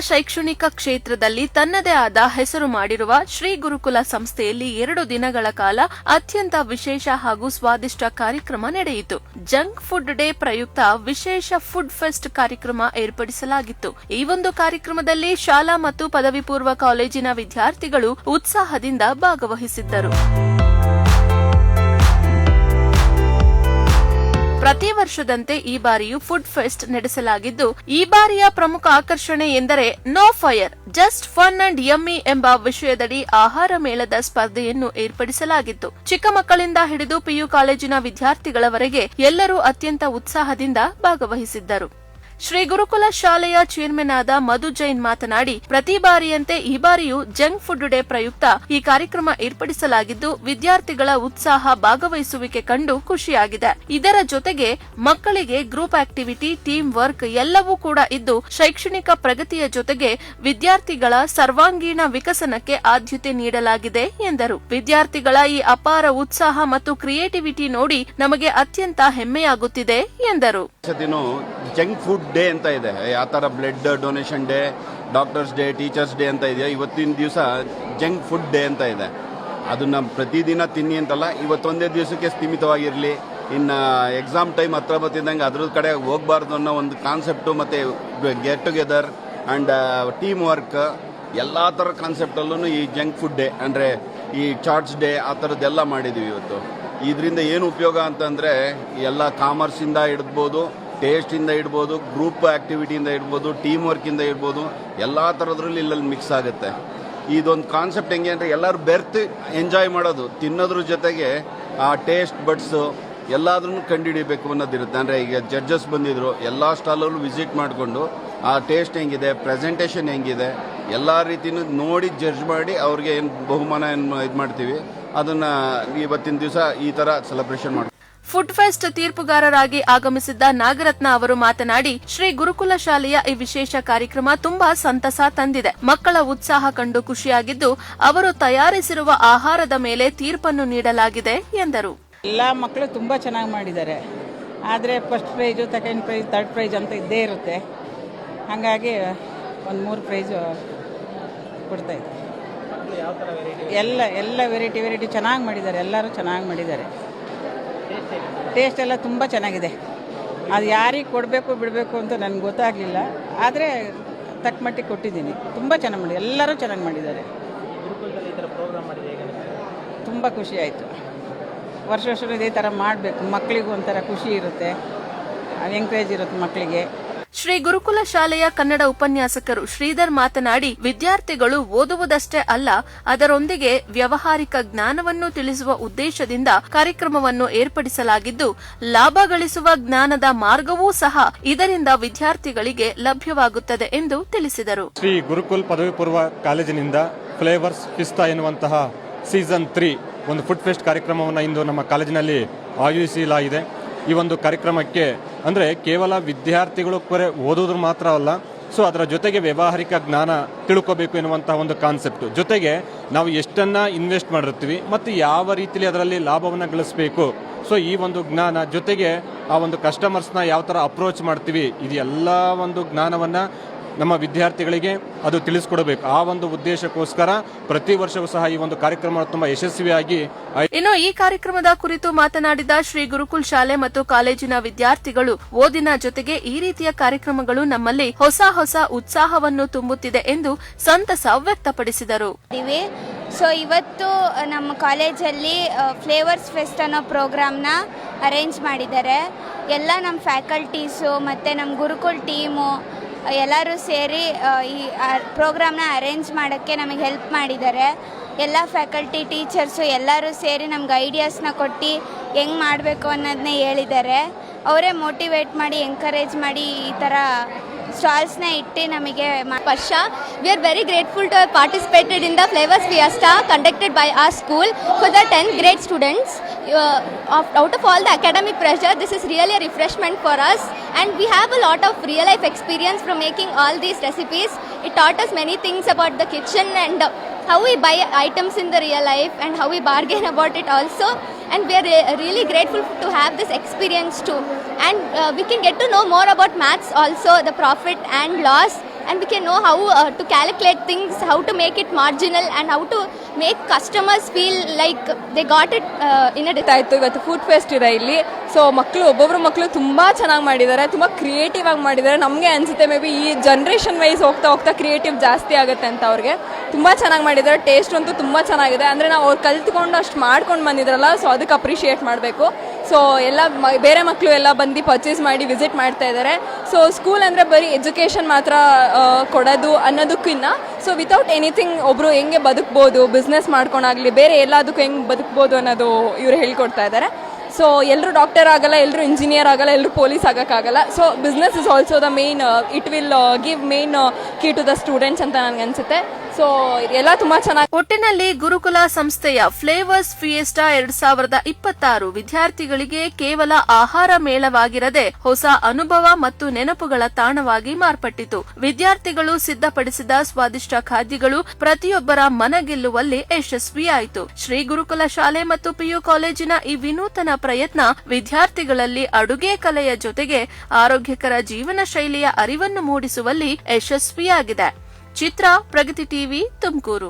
ಶೈಕ್ಷಣಿಕ ಕ್ಷೇತ್ರದಲ್ಲಿ ತನ್ನದೇ ಆದ ಹೆಸರು ಮಾಡಿರುವ ಶ್ರೀ ಗುರುಕುಲ ಸಂಸ್ಥೆಯಲ್ಲಿ 2 ದಿನಗಳ ಕಾಲ ಅತ್ಯಂತ ವಿಶೇಷ ಹಾಗೂ ಸ್ವಾದಿಷ್ಟ ಕಾರ್ಯಕ್ರಮ ನಡೆಯಿತು. ಜಂಕ್ ಫುಡ್ ಡೇ ಪ್ರಯುಕ್ತ ವಿಶೇಷ ಫುಡ್ ಫೆಸ್ಟ್ ಕಾರ್ಯಕ್ರಮ ಏರ್ಪಡಿಸಲಾಗಿತ್ತು. ಈ ಒಂದು ಕಾರ್ಯಕ್ರಮದಲ್ಲಿ ಶಾಲಾ ಮತ್ತು ಪದವಿ ಪೂರ್ವ ಕಾಲೇಜಿನ ವಿದ್ಯಾರ್ಥಿಗಳು ಉತ್ಸಾಹದಿಂದ ಭಾಗವಹಿಸಿದ್ದರು. ಪ್ರತಿ ವರ್ಷದಂತೆ ಈ ಬಾರಿಯೂ ಫುಡ್ ಫೆಸ್ಟ್ ನಡೆಸಲಾಗಿದ್ದು, ಈ ಬಾರಿಯ ಪ್ರಮುಖ ಆಕರ್ಷಣೆ ಎಂದರೆ no fire just fun and yummy ಎಂಬ ವಿಷಯದಡಿ ಆಹಾರ ಮೇಳದ ಸ್ಪರ್ಧೆಯನ್ನು ಏರ್ಪಡಿಸಲಾಗಿತ್ತು. ಚಿಕ್ಕ ಮಕ್ಕಳಿಂದ ಹಿಡಿದು ಪಿಯು ಕಾಲೇಜಿನ ವಿದ್ಯಾರ್ಥಿಗಳವರೆಗೆ ಎಲ್ಲರೂ ಅತ್ಯಂತ ಉತ್ಸಾಹದಿಂದ ಭಾಗವಹಿಸಿದ್ದರು. ಶ್ರೀ ಗುರುಕುಲ ಶಾಲೆಯ ಚೇರ್ಮನ್ ಆದ ಮಧು ಜೈನ್ ಮಾತನಾಡಿ, ಪ್ರತಿ ಬಾರಿಯಂತೆ ಈ ಬಾರಿಯೂ ಜಂಕ್ ಫುಡ್ ಡೇ ಪ್ರಯುಕ್ತ ಈ ಕಾರ್ಯಕ್ರಮ ಏರ್ಪಡಿಸಲಾಗಿದ್ದು, ವಿದ್ಯಾರ್ಥಿಗಳ ಉತ್ಸಾಹ ಭಾಗವಹಿಸುವಿಕೆ ಕಂಡು ಖುಷಿಯಾಗಿದೆ. ಇದರ ಜೊತೆಗೆ ಮಕ್ಕಳಿಗೆ ಗ್ರೂಪ್ ಆಕ್ಟಿವಿಟಿ, ಟೀಮ್ ವರ್ಕ್ ಎಲ್ಲವೂ ಕೂಡ ಇದ್ದು, ಶೈಕ್ಷಣಿಕ ಪ್ರಗತಿಯ ಜೊತೆಗೆ ವಿದ್ಯಾರ್ಥಿಗಳ ಸರ್ವಾಂಗೀಣ ವಿಕಸನಕ್ಕೆ ಆದ್ಯತೆ ನೀಡಲಾಗಿದೆ ಎಂದರು. ವಿದ್ಯಾರ್ಥಿಗಳ ಈ ಅಪಾರ ಉತ್ಸಾಹ ಮತ್ತು ಕ್ರಿಯೇಟಿವಿಟಿ ನೋಡಿ ನಮಗೆ ಅತ್ಯಂತ ಹೆಮ್ಮೆಯಾಗುತ್ತಿದೆ ಎಂದರು. ಜಂಕ್ ಫುಡ್ ಡೇ ಅಂತ ಇದೆ, ಯಾವ ಥರ blood donation day, doctors day, teachers day ಅಂತ ಇದೆಯಾ, ಇವತ್ತಿನ ದಿವಸ ಜಂಕ್ ಫುಡ್ ಡೇ ಅಂತ ಇದೆ. ಅದನ್ನ ಪ್ರತಿದಿನ ತಿನ್ನಿ ಅಂತಲ್ಲ, ಇವತ್ತೊಂದೇ ದಿವಸಕ್ಕೆ ಸೀಮಿತವಾಗಿರಲಿ. ಇನ್ನು ಎಕ್ಸಾಮ್ ಟೈಮ್ ಹತ್ರ ಬರ್ತಿದ್ದಂಗೆ ಅದ್ರ ಕಡೆ ಹೋಗಬಾರ್ದು ಅನ್ನೋ ಒಂದು ಕಾನ್ಸೆಪ್ಟು, ಮತ್ತು get together and team work ಎಲ್ಲ ಥರ ಕಾನ್ಸೆಪ್ಟಲ್ಲೂ ಈ ಜಂಕ್ ಫುಡ್ ಡೇ ಅಂದರೆ ಈ ಚಾಟ್ಸ್ ಡೇ ಆ ಥರದ್ದೆಲ್ಲ ಮಾಡಿದ್ದೀವಿ ಇವತ್ತು. ಇದರಿಂದ ಏನು ಉಪಯೋಗ ಅಂತಂದರೆ ಎಲ್ಲ ಕಾಮರ್ಸಿಂದ ಹಿಡಿದ್ಬೋದು, ಟೇಸ್ಟಿಂದ ಇಡ್ಬೋದು, ಗ್ರೂಪ್ ಆ್ಯಕ್ಟಿವಿಟಿಯಿಂದ ಇಡ್ಬೋದು, ಟೀಮ್ ವರ್ಕಿಂದ ಇಡ್ಬೋದು, ಎಲ್ಲ ಥರದ್ರಲ್ಲಿ ಇಲ್ಲಲ್ಲಿ ಮಿಕ್ಸ್ ಆಗುತ್ತೆ. ಇದೊಂದು ಕಾನ್ಸೆಪ್ಟ್ ಹೆಂಗೆ ಅಂದರೆ ಎಲ್ಲರೂ ಬೆರ್ತು ಎಂಜಾಯ್ ಮಾಡೋದು, ತಿನ್ನೋದ್ರ ಜೊತೆಗೆ ಆ ಟೇಸ್ಟ್ ಬಡ್ಸು ಎಲ್ಲಾದ್ರೂ ಕಂಡುಹಿಡಿಬೇಕು ಅನ್ನೋದಿರುತ್ತೆ. ಅಂದರೆ ಈಗ ಜಡ್ಜಸ್ ಬಂದಿದ್ರು, ಎಲ್ಲ ಸ್ಟಾಲಲ್ಲೂ ವಿಸಿಟ್ ಮಾಡಿಕೊಂಡು ಆ ಟೇಸ್ಟ್ ಹೆಂಗಿದೆ, ಪ್ರೆಸೆಂಟೇಷನ್ ಹೆಂಗಿದೆ, ಎಲ್ಲ ರೀತಿಯೂ ನೋಡಿ ಜಡ್ಜ್ ಮಾಡಿ ಅವ್ರಿಗೆ ಏನು ಬಹುಮಾನ ಏನು ಇದು ಮಾಡ್ತೀವಿ, ಅದನ್ನು ಇವತ್ತಿನ ದಿವಸ ಈ ಥರ ಸೆಲೆಬ್ರೇಷನ್ ಮಾಡ್ತೀವಿ. ಫುಡ್ ಫೆಸ್ಟ್ ತೀರ್ಪುಗಾರರಾಗಿ ಆಗಮಿಸಿದ್ದ ನಾಗರತ್ನ ಅವರು ಮಾತನಾಡಿ, ಶ್ರೀ ಗುರುಕುಲ ಶಾಲೆಯ ಈ ವಿಶೇಷ ಕಾರ್ಯಕ್ರಮ ತುಂಬಾ ಸಂತಸ ತಂದಿದೆ. ಮಕ್ಕಳ ಉತ್ಸಾಹ ಕಂಡು ಖುಷಿಯಾಗಿದ್ದು, ಅವರು ತಯಾರಿಸಿರುವ ಆಹಾರದ ಮೇಲೆ ತೀರ್ಪನ್ನು ನೀಡಲಾಗಿದೆ ಎಂದರು. ಎಲ್ಲ ಮಕ್ಕಳು ತುಂಬಾ ಚೆನ್ನಾಗಿ ಮಾಡಿದ್ದಾರೆ. ಆದರೆ first prize, second prize, third prize ಅಂತ ಇದ್ದೇ ಇರುತ್ತೆ. ಹಾಗಾಗಿ ಒಂದು 3 ಪ್ರೈಜು ಕೊಡ್ತಾ ಇದ್ದಾರೆ. ಎಲ್ಲ ವೆರೈಟಿ ಚೆನ್ನಾಗಿ ಮಾಡಿದ್ದಾರೆ. ಎಲ್ಲರೂ ಚೆನ್ನಾಗಿ ಮಾಡಿದ್ದಾರೆ. ಟೇಸ್ಟ್ ಎಲ್ಲ ತುಂಬ ಚೆನ್ನಾಗಿದೆ. ಅದು ಯಾರಿಗೆ ಕೊಡಬೇಕು ಬಿಡಬೇಕು ಅಂತ ನನಗೆ ಗೊತ್ತಾಗಲಿಲ್ಲ. ಆದರೆ ತಕ್ಕ ಮಟ್ಟಿಗೆ ಕೊಟ್ಟಿದ್ದೀನಿ. ತುಂಬ ಚೆನ್ನಾಗಿ ಮಾಡಿ, ಎಲ್ಲರೂ ಚೆನ್ನಾಗಿ ಮಾಡಿದ್ದಾರೆ. ತುಂಬ ಖುಷಿ ಆಯಿತು. ವರ್ಷ ಇದೇ ಥರ ಮಾಡಬೇಕು. ಮಕ್ಕಳಿಗೂ ಒಂಥರ ಖುಷಿ ಇರುತ್ತೆ, ಎಂಕರೇಜ್ ಇರುತ್ತೆ ಮಕ್ಕಳಿಗೆ. ಶ್ರೀ ಗುರುಕುಲ ಶಾಲೆಯ ಕನ್ನಡ ಉಪನ್ಯಾಸಕರು ಶ್ರೀಧರ್ ಮಾತನಾಡಿ, ವಿದ್ಯಾರ್ಥಿಗಳು ಓದುವುದಷ್ಟೇ ಅಲ್ಲ, ಅದರೊಂದಿಗೆ ವ್ಯಾವಹಾರಿಕ ಜ್ಞಾನವನ್ನು ತಿಳಿಸುವ ಉದ್ದೇಶದಿಂದ ಕಾರ್ಯಕ್ರಮವನ್ನು ಏರ್ಪಡಿಸಲಾಗಿದ್ದು, ಲಾಭ ಗಳಿಸುವ ಜ್ಞಾನದ ಮಾರ್ಗವೂ ಸಹ ಇದರಿಂದ ವಿದ್ಯಾರ್ಥಿಗಳಿಗೆ ಲಭ್ಯವಾಗುತ್ತದೆ ಎಂದು ತಿಳಿಸಿದರು. ಶ್ರೀ ಗುರುಕುಲ್ ಪದವಿ ಪೂರ್ವ ಕಾಲೇಜಿನಿಂದ ಫ್ಲೇವರ್ಸ್ ಪಿಸ್ತಾ ಎನ್ನುವಂತಹ ಸೀಸನ್ 3 ಒಂದು ಫುಡ್ ಫೆಸ್ಟ್ ಕಾರ್ಯಕ್ರಮವನ್ನು ಇಂದು ನಮ್ಮ ಕಾಲೇಜಿನಲ್ಲಿ ಆಯೋಜಿಸಲಾಗಿದೆ. ಈ ಒಂದು ಕಾರ್ಯಕ್ರಮಕ್ಕೆ ಅಂದರೆ ಕೇವಲ ವಿದ್ಯಾರ್ಥಿಗಳು ಓದೋದ್ರ ಮಾತ್ರ ಅಲ್ಲ, ಸೊ ಅದರ ಜೊತೆಗೆ ವ್ಯಾವಹಾರಿಕ ಜ್ಞಾನ ತಿಳ್ಕೋಬೇಕು ಎನ್ನುವಂತಹ ಒಂದು ಕಾನ್ಸೆಪ್ಟ್, ಜೊತೆಗೆ ನಾವು ಎಷ್ಟನ್ನು ಇನ್ವೆಸ್ಟ್ ಮಾಡಿರ್ತೀವಿ ಮತ್ತು ಯಾವ ರೀತಿಯಲ್ಲಿ ಅದರಲ್ಲಿ ಲಾಭವನ್ನು ಗಳಿಸಬೇಕು, ಸೊ ಈ ಒಂದು ಜ್ಞಾನ ಜೊತೆಗೆ ಆ ಒಂದು ಕಸ್ಟಮರ್ಸ್ನ ಯಾವ ಥರ ಅಪ್ರೋಚ್ ಮಾಡ್ತೀವಿ, ಇದು ಎಲ್ಲ ಒಂದು ಜ್ಞಾನವನ್ನು ನಮ್ಮ ವಿದ್ಯಾರ್ಥಿಗಳಿಗೆ ಅದು ತಿಳಿಸಿಕೊಡಬೇಕು. ಆ ಒಂದು ಉದ್ದೇಶಕ್ಕೋಸ್ಕರ ಪ್ರತಿ ವರ್ಷವೂ ಸಹ ಈ ಒಂದು ಕಾರ್ಯಕ್ರಮ ತುಂಬಾ ಯಶಸ್ವಿಯಾಗಿ. ಇನ್ನು ಈ ಕಾರ್ಯಕ್ರಮದ ಕುರಿತು ಮಾತನಾಡಿದ ಶ್ರೀ ಗುರುಕುಲ್ ಶಾಲೆ ಮತ್ತು ಕಾಲೇಜಿನ ವಿದ್ಯಾರ್ಥಿಗಳು, ಓದಿನ ಜೊತೆಗೆ ಈ ರೀತಿಯ ಕಾರ್ಯಕ್ರಮಗಳು ನಮ್ಮಲ್ಲಿ ಹೊಸ ಉತ್ಸಾಹವನ್ನು ತುಂಬುತ್ತಿದೆ ಎಂದು ಸಂತಸ ವ್ಯಕ್ತಪಡಿಸಿದರು. ಸೊ ಇವತ್ತು ನಮ್ಮ ಕಾಲೇಜಲ್ಲಿ ಫ್ಲೇವರ್ಸ್ ಫೆಸ್ಟ್ ಅನ್ನೋ ಪ್ರೋಗ್ರಾಮ್ನ ಅರೇಂಜ್ ಮಾಡಿದ್ದಾರೆ. ಎಲ್ಲ ನಮ್ಮ ಫ್ಯಾಕಲ್ಟೀಸು ಮತ್ತು ನಮ್ಮ ಗುರುಕುಲ್ ಟೀಮು ಎಲ್ಲರೂ ಸೇರಿ ಈ ಪ್ರೋಗ್ರಾಮ್ನ ಅರೇಂಜ್ ಮಾಡೋಕ್ಕೆ ನಮಗೆ ಹೆಲ್ಪ್ ಮಾಡಿದ್ದಾರೆ. ಎಲ್ಲ ಫ್ಯಾಕಲ್ಟಿ, ಟೀಚರ್ಸು ಎಲ್ಲರೂ ಸೇರಿ ನಮ್ಗೆ ಐಡಿಯಾಸ್ನ ಕೊಟ್ಟು ಹೆಂಗೆ ಮಾಡಬೇಕು ಅನ್ನೋದನ್ನೇ ಹೇಳಿದ್ದಾರೆ. ಅವರೇ ಮೋಟಿವೇಟ್ ಮಾಡಿ, ಎಂಕರೇಜ್ ಮಾಡಿ ಈ ಥರ ಸ್ಟಾಲ್ಸ್ನ ಇಟ್ಟು ನಮಗೆ Pasha. We are very grateful to have participated in the Flavors Fiesta conducted by our school for the 10th grade students. Out of all the academic pressure, this is really a refreshment for us, and we have a lot of real life experience from making all these recipes. It taught us many things about the kitchen and how we buy items in the real life and how we bargain about it also. And we are really grateful to have this experience too. And we can get to know more about maths also, the profit and loss, and we can know how to calculate things, how to make it marginal, and how to make customers feel like they got it in a ಆಯಿತು. ಇವತ್ತು food fest ಇದೆ ಇಲ್ಲಿ. So ಒಬ್ಬೊಬ್ರು ಮಕ್ಕಳು ತುಂಬ ಚೆನ್ನಾಗಿ ಮಾಡಿದ್ದಾರೆ, ತುಂಬ ಕ್ರಿಯೇಟಿವ್ ಆಗಿ ಮಾಡಿದ್ದಾರೆ. ನಮಗೆ ಅನಿಸುತ್ತೆ ಮೇ ಬಿ ಈ ಜನ್ರೇಷನ್ ವೈಸ್ ಹೋಗ್ತಾ ಹೋಗ್ತಾ ಕ್ರಿಯೇಟಿವ್ ಜಾಸ್ತಿ ಆಗುತ್ತೆ ಅಂತ. ಅವ್ರಿಗೆ ತುಂಬ ಚೆನ್ನಾಗಿ ಮಾಡಿದ್ದಾರೆ. ಟೇಸ್ಟ್ ಅಂತೂ ತುಂಬ ಚೆನ್ನಾಗಿದೆ. ಅಂದರೆ ನಾವು ಅವ್ರು ಕಲ್ತ್ಕೊಂಡು ಅಷ್ಟು ಮಾಡ್ಕೊಂಡು ಬಂದಿದ್ರಲ್ಲ, ಸೊ ಅದಕ್ಕೆ ಅಪ್ರಿಷಿಯೇಟ್ ಮಾಡಬೇಕು. ಸೊ ಎಲ್ಲ ಬೇರೆ ಮಕ್ಕಳು ಎಲ್ಲ ಬಂದು ಪರ್ಚೇಸ್ ಮಾಡಿ ವಿಸಿಟ್ ಮಾಡ್ತಾ ಇದ್ದಾರೆ. ಸೊ ಸ್ಕೂಲ್ ಅಂದರೆ ಬರೀ ಎಜುಕೇಷನ್ ಮಾತ್ರ ಕೊಡೋದು ಅನ್ನೋದಕ್ಕಿಂತ ಸೊ ವಿತೌಟ್ ಎನಿಥಿಂಗ್ ಒಬ್ಬರು ಹೆಂಗೆ ಬದುಕ್ಬೋದು, ಬಿಸ್ನೆಸ್ ಮಾಡ್ಕೊಂಡಾಗಲಿ ಬೇರೆ ಎಲ್ಲದಕ್ಕೂ ಹೆಂಗೆ ಬದುಕ್ಬೋದು ಅನ್ನೋದು ಇವರು ಹೇಳ್ಕೊಡ್ತಾ ಇದ್ದಾರೆ. ಸೊ ಎಲ್ಲರೂ ಡಾಕ್ಟರ್ ಆಗಲ್ಲ, ಎಲ್ಲರೂ ಇಂಜಿನಿಯರ್ ಆಗಲ್ಲ, ಎಲ್ಲರೂ ಪೊಲೀಸ್ ಆಗೋಕ್ಕಾಗಲ್ಲ. So business is also the main, it will give main key to the students ಅಂತ ನನಗೆ ಅನಿಸುತ್ತೆ. ಸೊ ಎಲ್ಲ ತುಂಬ ಚೆನ್ನಾಗಿ. ಒಟ್ಟಿನಲ್ಲಿ ಗುರುಕುಲ ಸಂಸ್ಥೆಯ ಫ್ಲೇವರ್ಸ್ ಫಿಯೆಸ್ಟಾ 2026 ವಿದ್ಯಾರ್ಥಿಗಳಿಗೆ ಕೇವಲ ಆಹಾರ ಮೇಳವಾಗಿರದೆ ಹೊಸ ಅನುಭವ ಮತ್ತು ನೆನಪುಗಳ ತಾಣವಾಗಿ ಮಾರ್ಪಟ್ಟಿತು. ವಿದ್ಯಾರ್ಥಿಗಳು ಸಿದ್ಧಪಡಿಸಿದ ಸ್ವಾದಿಷ್ಟ ಖಾದ್ಯಗಳು ಪ್ರತಿಯೊಬ್ಬರ ಮನಗೆಲ್ಲುವಲ್ಲಿ ಯಶಸ್ವಿಯಾಯಿತು. ಶ್ರೀ ಗುರುಕುಲ ಶಾಲೆ ಮತ್ತು ಪಿಯು ಕಾಲೇಜಿನ ಈ ವಿನೂತನ ಪ್ರಯತ್ನ ವಿದ್ಯಾರ್ಥಿಗಳಲ್ಲಿ ಅಡುಗೆ ಕಲೆಯ ಜೊತೆಗೆ ಆರೋಗ್ಯಕರ ಜೀವನ ಶೈಲಿಯ ಅರಿವನ್ನು ಮೂಡಿಸುವಲ್ಲಿ ಯಶಸ್ವಿಯಾಗಿದೆ. ಚಿತ್ರ, ಪ್ರಗತಿ ಟಿವಿ, ತುಮಕೂರು.